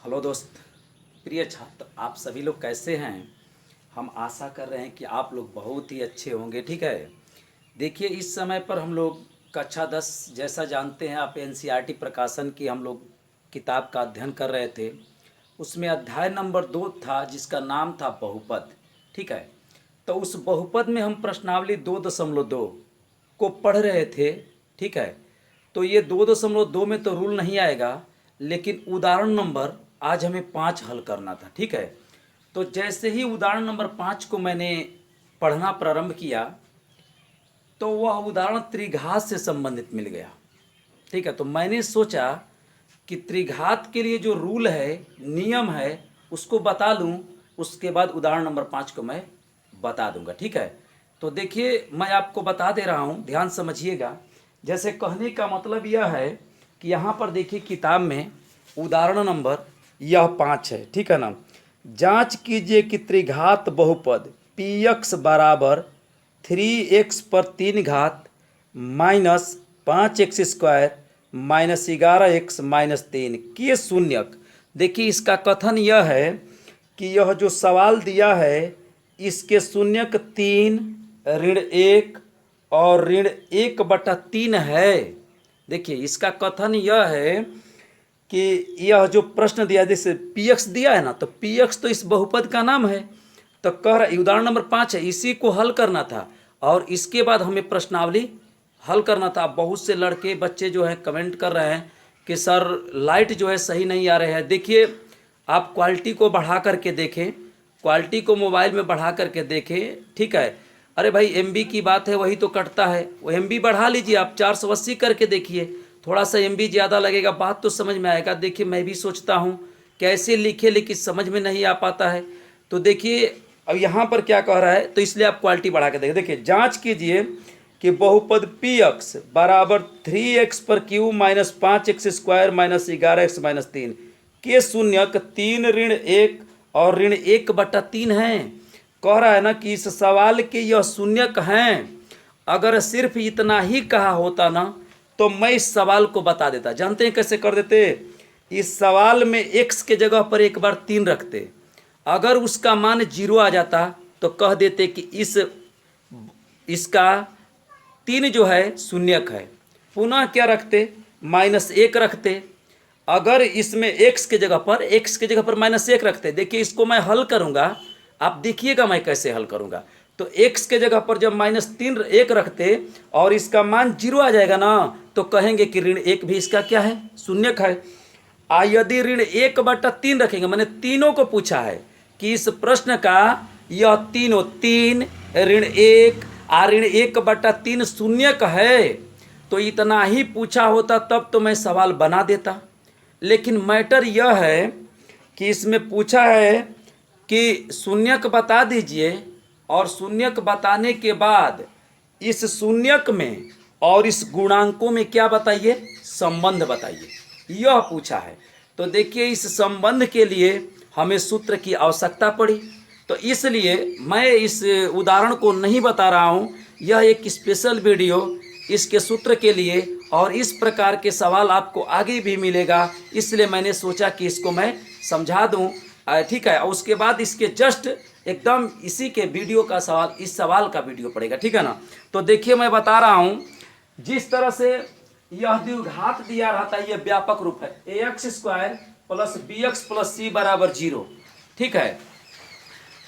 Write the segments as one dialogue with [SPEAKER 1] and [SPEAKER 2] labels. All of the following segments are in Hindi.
[SPEAKER 1] हेलो दोस्त, प्रिय छात्र, आप सभी लोग कैसे हैं। हम आशा कर रहे हैं कि आप लोग बहुत ही अच्छे होंगे। ठीक है, देखिए इस समय पर हम लोग कक्षा 10 जैसा जानते हैं आप, एनसीईआरटी प्रकाशन की हम लोग किताब का अध्ययन कर रहे थे। उसमें अध्याय नंबर 2 था जिसका नाम था बहुपद। ठीक है, तो उस बहुपद में हम प्रश्नावली 2.2 को पढ़ रहे थे। ठीक है, तो ये 2.2 में तो रूल नहीं आएगा, लेकिन उदाहरण नंबर आज हमें 5 हल करना था। ठीक है, तो जैसे ही उदाहरण नंबर 5 को मैंने पढ़ना प्रारंभ किया तो वह उदाहरण त्रिघात से संबंधित मिल गया। ठीक है, तो मैंने सोचा कि त्रिघात के लिए जो रूल है, नियम है, उसको बता लूं, उसके बाद उदाहरण नंबर 5 को मैं बता दूंगा। ठीक है, तो देखिए मैं आपको बता दे रहा हूं, ध्यान समझिएगा। जैसे कहने का मतलब यह है कि यहाँ पर देखिए किताब में उदाहरण नंबर यह 5 है। ठीक है ना। जांच कीजिए कि त्रिघात बहुपद पी एक्स बराबर 3x पर 3 घात minus 5x² minus 11x minus 3 के शून्यक। देखिए इसका कथन यह है कि यह जो सवाल दिया है इसके शून्यक 3 ऋण 1 और ऋण 1/3 है। देखिए इसका कथन यह है कि यह जो प्रश्न दिया, जैसे पी एक्स दिया है ना, तो पी एक्स तो इस बहुपद का नाम है। तो कह रहा उदाहरण नंबर 5 है, इसी को हल करना था और इसके बाद हमें प्रश्नावली हल करना था। बहुत से लड़के बच्चे जो हैं कमेंट कर रहे हैं कि सर लाइट जो है सही नहीं आ रहे हैं। देखिए आप क्वालिटी को बढ़ा करके देखें, क्वालिटी को मोबाइल में बढ़ा करके देखें। ठीक है, अरे भाई एमबी की बात है, वही तो कटता है। वो एमबी बढ़ा लीजिए, आप 480 करके देखिए, थोड़ा सा एमबी ज़्यादा लगेगा, बात तो समझ में आएगा। देखिए मैं भी सोचता हूँ कैसे लिखे, लेकिन समझ में नहीं आ पाता है। तो देखिए अब यहाँ पर क्या कह रहा है, तो इसलिए आप क्वालिटी बढ़ा के देखिए। देखिए जांच कीजिए कि बहुपद पी एक्स बराबर 3x पर Q minus 5x² minus 11x minus 3 के शून्यक 3 ऋण 1 और ऋण 1/3 हैं। कह रहा है ना कि इस सवाल के यह शून्यक हैं। अगर सिर्फ इतना ही कहा होता ना तो मैं इस सवाल को बता देता। जानते हैं कैसे कर देते? इस सवाल में x के जगह पर एक बार 3 रखते, अगर उसका मान 0 आ जाता तो कह देते कि इसका 3 जो है शून्यक है। पुनः क्या रखते? -1 रखते। अगर इसमें x के जगह पर -1 रखते। देखिए इसको मैं हल करूंगा, आप देखिएगा मैं कैसे हल करूंगा। तो x के जगह पर जब -1 रखते और इसका मान 0 आ जाएगा ना, तो कहेंगे कि ऋण 1 भी इसका क्या है? शून्यक है। यदि ऋण 1/3 रखेंगे, मैंने तीनों को पूछा है कि इस प्रश्न का यह तीनों 3 ऋण 1 ऋण 1/3 शून्यक है, तो इतना ही पूछा होता तब तो मैं सवाल बना देता। लेकिन मैटर यह है कि इसमें पूछा है कि शून्यक बता दीजिए, और शून्यक बताने के बाद इस शून्यक में और इस गुणांकों में क्या बताइए? संबंध बताइए, यह पूछा है। तो देखिए इस संबंध के लिए हमें सूत्र की आवश्यकता पड़ी, तो इसलिए मैं इस उदाहरण को नहीं बता रहा हूँ। यह एक स्पेशल वीडियो इसके सूत्र के लिए, और इस प्रकार के सवाल आपको आगे भी मिलेगा, इसलिए मैंने सोचा कि इसको मैं समझा दूँ। ठीक है, और उसके बाद इसके जस्ट एकदम इसी के वीडियो का सवाल, इस सवाल का वीडियो पड़ेगा। ठीक है ना। तो देखिए मैं बता रहा हूँ, जिस तरह से यह द्विघात दिया रहता है, यह व्यापक रूप है ax² plus bx plus c बराबर 0। ठीक है,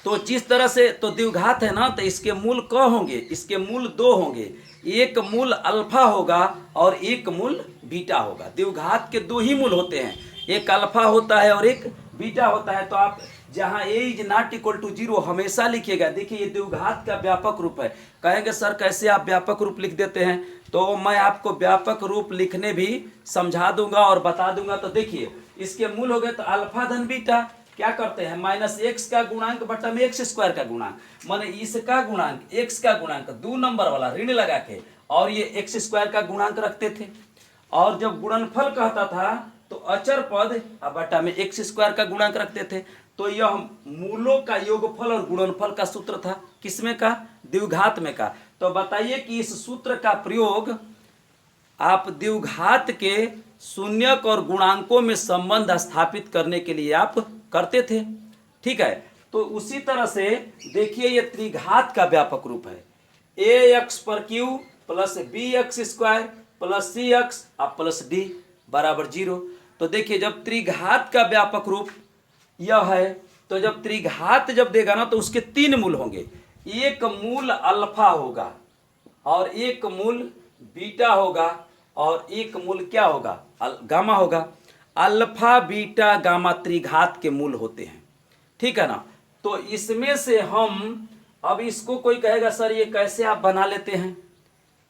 [SPEAKER 1] तो जिस तरह से तो द्विघात है ना, तो इसके मूल क होंगे, इसके मूल 2 होंगे, एक मूल अल्फा होगा और एक मूल बीटा होगा। द्विघात के 2 ही मूल होते हैं, एक अल्फा होता है और एक बीटा होता है। तो आप जहां a is not equal to 0 हमेशा लिखिएगा। देखिए ये द्विघात का व्यापक रूप है। कहेंगे सर कैसे आप व्यापक रूप लिख देते हैं? तो मैं आपको व्यापक रूप लिखने भी समझा दूंगा और बता दूंगा। तो देखिए इसके मूल हो गए, तो अल्फा धन बीटा क्या करते हैं? -x का गुणांक बटा में x² का गुणांक, माने इसका गुणांक x का गुणांक 2 नंबर वाला ऋण लगा के, और ये x² का गुणांक रखते थे। और जब गुणनफल कहता था तो अचर पद बटा में x² का गुणांक रखते थे। तो यह मूलों का योगफल और गुणनफल का सूत्र था। किसमें का? द्विघात में का। तो बताइए कि इस सूत्र का प्रयोग आप द्विघात के शून्यक और गुणांकों में संबंध स्थापित करने के लिए आप करते थे। ठीक है, तो उसी तरह से देखिए ये त्रिघात का व्यापक रूप है, ए एक्स पर Q plus B X square plus C X plus D बराबर 0। तो देखिए जब त्रिघात का व्यापक रूप यह है, तो जब त्रिघात जब देगा ना तो उसके 3 मूल होंगे, एक मूल अल्फा होगा और एक मूल बीटा होगा और एक मूल क्या होगा, गामा होगा। अल्फा बीटा गामा त्रिघात के मूल होते हैं, ठीक है ना। तो इसमें से हम अब इसको कोई कहेगा सर ये कैसे आप बना लेते हैं,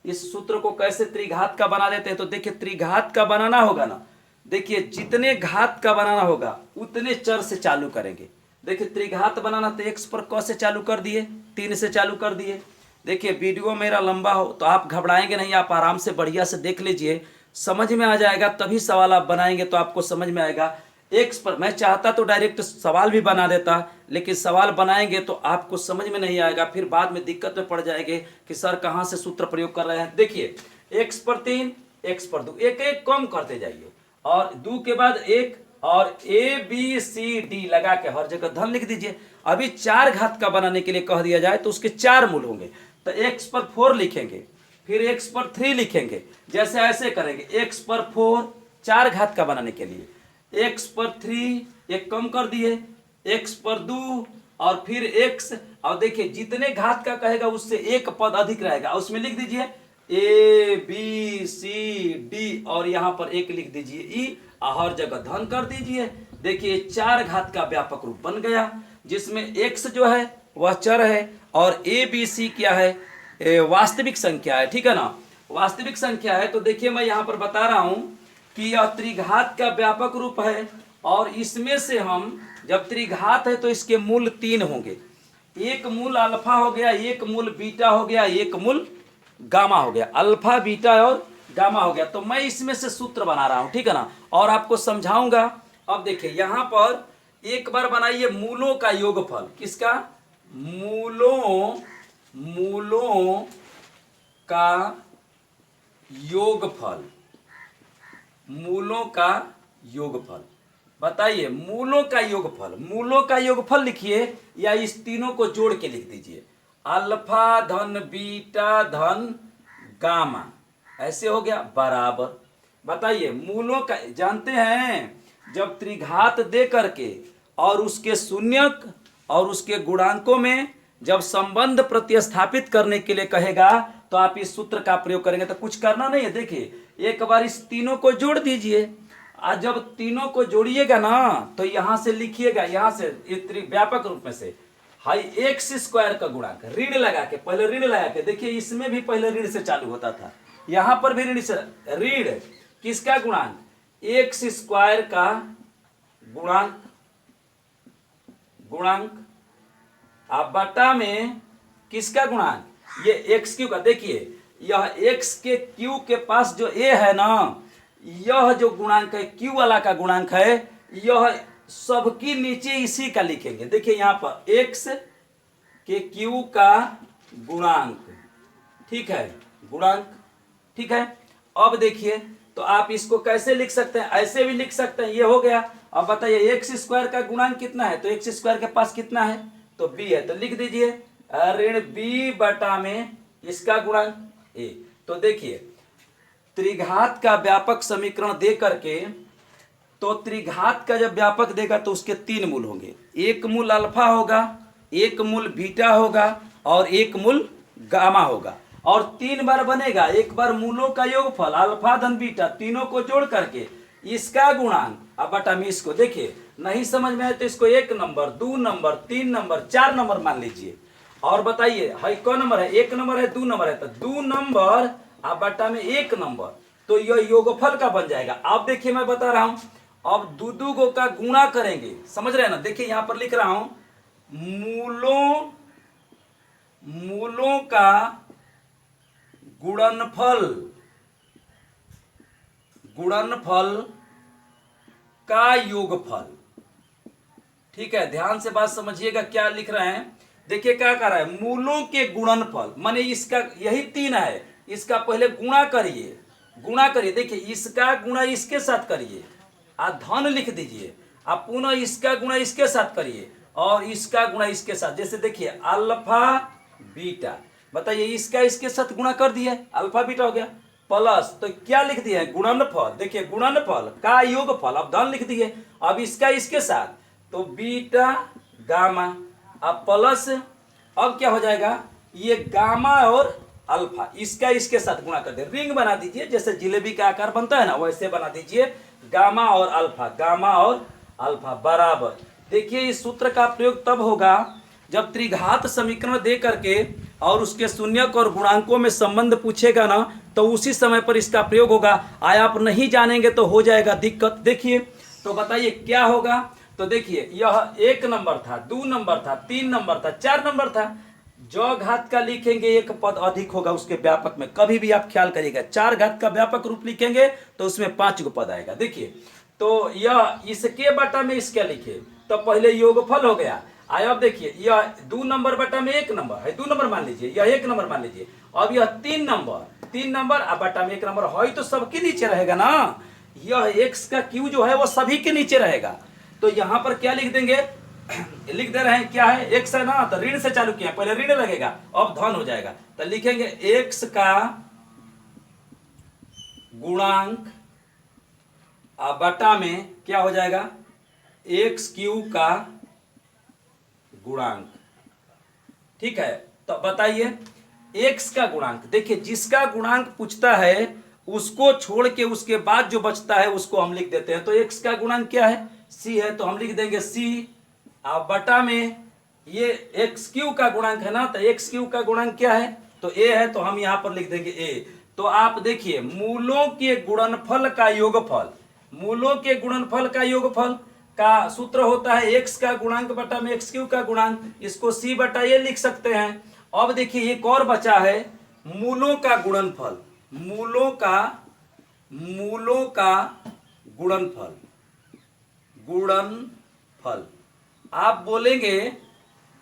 [SPEAKER 1] इस सूत्र को कैसे त्रिघात का बना लेते हैं। तो देखिए त्रिघात का बनाना होगा ना, देखिए जितने घात का बनाना होगा उतने चर से चालू करेंगे। देखिए त्रिघात बनाना तो x पर क से चालू कर दिए, 3 से चालू कर दिए। देखिए वीडियो मेरा लंबा हो तो आप घबराएंगे नहीं, आप आराम से बढ़िया से देख लीजिए, समझ में आ जाएगा, तभी सवाल आप बनाएंगे तो आपको समझ में आएगा। एक्स पर मैं चाहता तो डायरेक्ट सवाल भी बना देता, लेकिन सवाल बनाएंगे तो आपको समझ में नहीं आएगा, फिर बाद में दिक्कत में पड़ जाएंगे कि सर कहाँ से सूत्र प्रयोग कर रहे हैं। देखिए एक्स पर 3, एक्स पर 2, एक एक कम करते जाइए और 2 के बाद 1 और ए बी सी डी लगा के हर जगह धन लिख दीजिए। अभी 4 घात का बनाने के लिए कह दिया जाए तो उसके 4 मूल होंगे, तो एक्स पर 4 लिखेंगे, फिर एक्स पर 3 लिखेंगे, जैसे ऐसे करेंगे। एक्स पर 4 4 घात का बनाने के लिए, एक्स पर 3 एक कम कर दिए, एक्स पर 2 और फिर एक्स, और देखिए जितने घात का कहेगा उससे एक पद अधिक रहेगा, उसमें लिख दीजिए ए बी सी डी और यहाँ पर एक लिख दीजिए ई, हर जगह धन कर दीजिए। देखिए 4 घात का व्यापक रूप बन गया, जिसमें एक्स जो है वह चर है और ए बी सी क्या है, वास्तविक संख्या है, ठीक है ना, वास्तविक संख्या है। तो देखिए मैं यहाँ पर बता रहा हूँ कि यह त्रिघात का व्यापक रूप है और इसमें से हम जब त्रिघात है तो इसके मूल 3 होंगे, एक मूल अल्फा हो गया, एक मूल बीटा हो गया, एक मूल गामा हो गया, अल्फा बीटा और गामा हो गया। तो मैं इसमें से सूत्र बना रहा हूं, ठीक है ना, और आपको समझाऊंगा। अब देखिए यहां पर एक बार बनाइए मूलों का योगफल, किसका, मूलों का योगफल, मूलों का योगफल। बताइए मूलों का योगफल, मूलों का योगफल लिखिए या इस तीनों को जोड़ के लिख दीजिए, अल्फा धन बीटा धन गामा, ऐसे हो गया बराबर। बताइए मूलों का, जानते हैं जब त्रिघात दे करके और उसके शून्यक और उसके गुणांकों में जब संबंध प्रतिस्थापित करने के लिए कहेगा तो आप इस सूत्र का प्रयोग करेंगे। तो कुछ करना नहीं है, देखिए एक बार इस तीनों को जोड़ दीजिए, आज जब तीनों को जोड़िएगा ना तो यहां से लिखिएगा, यहां से व्यापक रूप में से हाई एक्स स्क्वायर का गुणांक ऋण लगा के, पहले ऋण लगा के, देखिए इसमें भी पहले ऋण से चालू होता था, यहां पर भी ऋण से, ऋण किसका गुणांक, एक्स स्क्वायर का गुणांक आप बटा में किसका गुणांक, ये एक्स क्यू का। देखिए यह एक्स के क्यू के पास जो ए है ना, यह जो गुणांक है क्यू वाला का गुणांक है, यह सबकी नीचे इसी का लिखेंगे। देखिए यहां पर एक्स के क्यू का गुणांक, ठीक है, गुणांक, ठीक है। अब देखिए तो आप इसको कैसे लिख सकते हैं, ऐसे भी लिख सकते हैं, ये हो गया। अब बताइए एक्स स्क्वायर का गुणांक कितना है, तो एक्स स्क्वायर के पास कितना है, तो बी है, तो लिख दीजिए ऋण बी बटा में इसका गुणांक ए। तो देखिए त्रिघात का व्यापक समीकरण दे करके, तो त्रिघात का जब व्यापक देगा तो उसके 3 मूल होंगे, एक मूल अल्फा होगा, एक मूल बीटा होगा और एक मूल गामा होगा, और 3 बार बनेगा। एक बार मूलों का योगफल अल्फा धन बीटा तीनों को जोड़ करके इसका गुणांक, अब बटा में इसको, देखिए नहीं समझ में आए तो इसको 1 नंबर 2 नंबर 3 नंबर 4 नंबर मान लीजिए। और बताइए हाई कौन नंबर है, 1 नंबर है 2 नंबर है, तो 2 नंबर अब बटा में 1 नंबर, तो यह योगफल का बन जाएगा। अब देखिए मैं बता रहा हूं, अब दो गो का गुणा करेंगे, समझ रहे हैं ना। देखिए यहां पर लिख रहा हूं मूलों का गुणनफल का योगफल, ठीक है, ध्यान से बात समझिएगा क्या लिख रहे हैं। देखिए क्या कर रहा है, मूलों के गुणनफल, माने इसका यही 3 है, इसका पहले गुणा करिए, गुणा करिए, देखिए इसका गुणा इसके साथ करिए, आप धन लिख दीजिए, आप पुनः इसका गुणा इसके साथ करिए और इसका गुणा इसके साथ। जैसे देखिए अल्फा बीटा, बताइए इसका इसके साथ गुणा कर दिया, अल्फा बीटा हो गया, प्लस तो क्या लिख दिया है गुणनफल, देखिए गुणनफल का योगफल, अब धन लिख दिए, अब इसका इसके साथ तो बीटा गामा, अब प्लस, अब क्या हो जाएगा ये गामा और अल्फा, इसका इसके साथ गुणा कर दे, रिंग बना दीजिए, जैसे जिलेबी का आकार बनता है ना वैसे बना दीजिए, गामा और अल्फा, गामा और अल्फा बराबर। देखिए इस सूत्र का प्रयोग तब होगा जब त्रिघात समीकरण दे करके और उसके शून्यक और गुणांकों में संबंध पूछेगा ना, तो उसी समय पर इसका प्रयोग होगा। आया आप नहीं जानेंगे तो हो जाएगा दिक्कत। देखिए तो बताइए क्या होगा, तो देखिए यह 1 नंबर था, 2 नंबर था, 3 नंबर था, 4 नंबर था, जो घात का लिखेंगे एक पद अधिक होगा उसके व्यापक में, कभी भी आप ख्याल करिएगा 4 घात का व्यापक रूप लिखेंगे तो उसमें 5 गो पद आएगा। देखिए तो यह इसके बटा में इसके लिखे तो पहले योगफल हो गया, आया अब देखिए यह 2 नंबर बटा में 1 नंबर है, 2 नंबर मान लीजिए, यह 1 नंबर मान लीजिए, अब यह 3 नंबर अब बटा में 1 नंबर है तो सबके नीचे रहेगा ना, यह x का q जो है वो सभी के नीचे रहेगा। तो यहाँ पर क्या लिख देंगे, लिख दे रहे हैं क्या है x है ना, तो ऋण से चालू किया, पहले ऋण लगेगा अब धन हो जाएगा, तो लिखेंगे x का गुणांक अब बटा में क्या हो जाएगा एक्स क्यू का गुणांक। ठीक है, तो बताइए x का गुणांक, देखिए जिसका गुणांक पूछता है उसको छोड़ के उसके बाद जो बचता है उसको हम लिख देते हैं। तो x का गुणांक क्या है c है, तो हम लिख देंगे c, अब बटा में ये एक्स क्यू का गुणांक है ना, तो एक्स क्यू का गुणांक क्या है तो a है, तो हम यहां पर लिख देंगे a। तो आप देखिए मूलों के गुणनफल का योगफल, मूलों के गुणनफल का योगफल का सूत्र होता है x का गुणांक बटा में एक्स क्यू का गुणांक, इसको c बटा ये लिख सकते हैं। अब देखिए एक और बचा है मूलों का गुणनफल, मूलों का गुणनफल, गुणनफल। आप बोलेंगे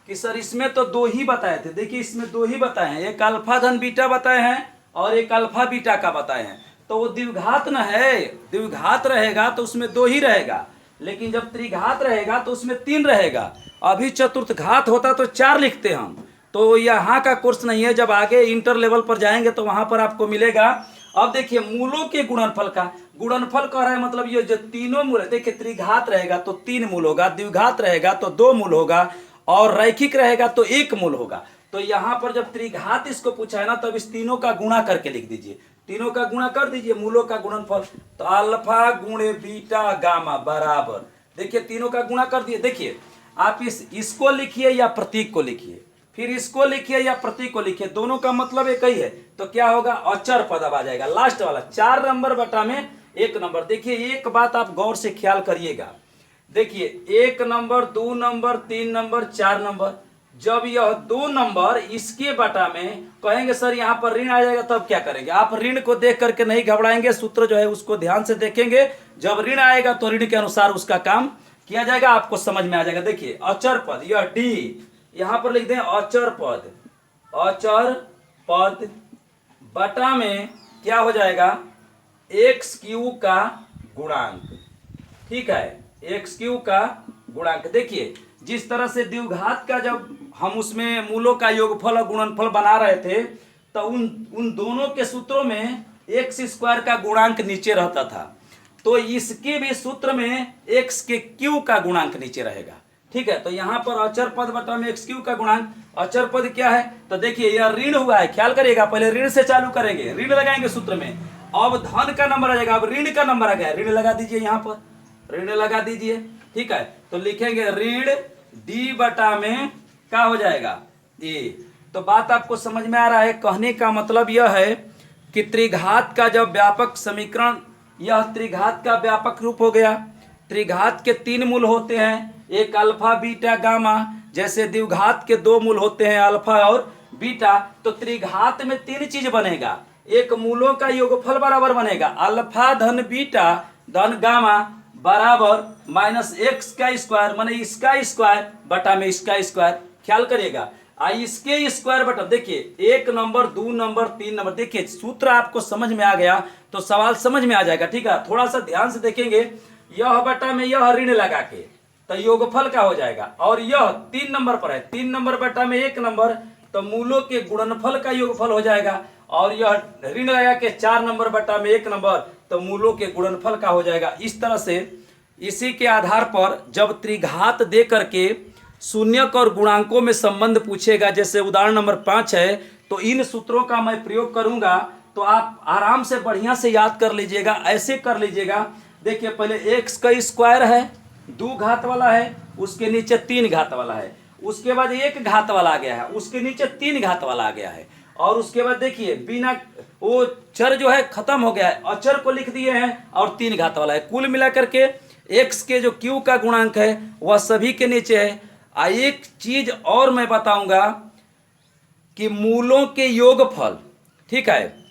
[SPEAKER 1] कि सर इसमें तो 2 ही बताए थे, देखिए इसमें 2 ही बताए हैं, एक अल्फा धन बीटा बताए हैं और एक अल्फा बीटा का बताए हैं, तो वो द्विघात न है, द्विघात रहेगा तो उसमें 2 ही रहेगा, लेकिन जब त्रिघात रहेगा तो उसमें 3 रहेगा। अभी चतुर्थ घात होता तो 4 लिखते हम, तो यहाँ का कोर्स नहीं है, जब आगे इंटर लेवल पर जाएंगे तो वहां पर आपको मिलेगा। अब देखिए मूलों के गुणनफल का, गुणनफल कह रहा है मतलब ये जो तीनों मूल है, देखिए त्रिघात रहेगा तो 3 मूल होगा, द्विघात रहेगा तो 2 मूल होगा और रैखिक रहेगा तो 1 मूल होगा। तो यहाँ पर जब त्रिघात इसको पूछा है ना, तब इस तीनों का गुणा करके लिख दीजिए, तीनों का गुणा कर दीजिए, मूलों का गुणनफल, तो अल्फा गुणे बीटा गामा बराबर, देखिए तीनों का गुणा कर दिए। देखिए आप इसको लिखिए या प्रतीक को लिखिए, फिर इसको लिखिए या प्रतीक को लिखिए, दोनों का मतलब एक ही है, तो क्या होगा अचर पद अब आ जाएगा लास्ट वाला, 4 नंबर बटा में 1 नंबर। देखिए एक बात आप गौर से ख्याल करिएगा, देखिए 1 नंबर 2 नंबर 3 नंबर 4 नंबर, जब यह 2 नंबर इसके बटा में कहेंगे सर यहाँ पर ऋण आ जाएगा, तब क्या करेंगे आप, ऋण को देख करके नहीं घबराएंगे, सूत्र जो है उसको ध्यान से देखेंगे, जब ऋण आएगा तो ऋण के अनुसार उसका काम किया जाएगा, आपको समझ में आ जाएगा। देखिए अचर पद, यह डी यहां पर लिख दें अचर पद, अचर पद बटा में क्या हो जाएगा एक्स क्यू का गुणांक। ठीक है, एक्स क्यू का गुणांक। देखिए जिस तरह से द्विघात का जब हम उसमें मूलों का योगफल और गुणनफल बना रहे थे, तो उन दोनों के सूत्रों में एक्स स्क्वायर का गुणांक नीचे रहता था, तो इसके भी सूत्र में एक्स के क्यू का गुणांक नीचे रहेगा। ठीक है, तो यहाँ पर अचर पद बटा में एक्स क्यू का गुणांक, अचर पद क्या है तो देखिए यह ऋण हुआ है, ख्याल करिएगा, पहले ऋण से चालू करेंगे, ऋण लगाएंगे सूत्र में, अब धन का नंबर आ जाएगा, अब ऋण का नंबर आ गया, ऋण लगा दीजिए, यहाँ पर ऋण लगा दीजिए। ठीक है, तो लिखेंगे ऋण डी बटा में क्या हो जाएगा ए। तो बात आपको समझ में आ रहा है, कहने का मतलब यह है कि त्रिघात का जब व्यापक समीकरण, यह त्रिघात का व्यापक रूप हो गया, त्रिघात के 3 मूल होते हैं, एक अल्फा बीटा गामा, जैसे द्विघात के 2 मूल होते हैं अल्फा और बीटा, तो त्रिघात में 3 चीज बनेगा, एक मूलों का योगफल बराबर बनेगा अल्फा धन बीटा धन गामा बराबर माइनस एक्स का स्क्वायर, माने इसका स्क्वायर बटा में इसका स्क्वायर। ख्याल करिएगा, इसके स्क्वायर बटा, देखिए 1 नंबर 2 नंबर 3 नंबर, देखिए सूत्र आपको समझ में आ गया तो सवाल समझ में आ जाएगा। ठीक है, थोड़ा सा ध्यान से देखेंगे, यह बटा में यह ऋण लगा के तो योगफल का हो जाएगा, और यह 3 नंबर पर है, 3 नंबर बटा में 1 नंबर तो मूलों के गुणनफल का योगफल हो जाएगा, और यह ऋण लगा के 4 नंबर बटा में 1 नंबर तो मूलों के गुणनफल का हो जाएगा। इस तरह से इसी के आधार पर जब त्रिघात दे करके शून्यक और गुणांकों में संबंध पूछेगा, जैसे उदाहरण नंबर 5 है, तो इन सूत्रों का मैं प्रयोग करूंगा तो आप आराम से बढ़िया से याद कर लीजिएगा। ऐसे कर लीजिएगा, देखिए पहले x का स्क्वायर है, 2 घात वाला है, उसके नीचे 3 घात वाला है, उसके बाद 1 घात वाला आ गया है, उसके नीचे 3 घात वाला आ गया है, और उसके बाद देखिए बिना वो चर जो है खत्म हो गया है, अचर को लिख दिए हैं और 3 घात वाला है। कुल मिलाकर के x के जो q का गुणांक है वह सभी के नीचे है। एक चीज और मैं बताऊंगा कि मूलों के योगफल, ठीक है,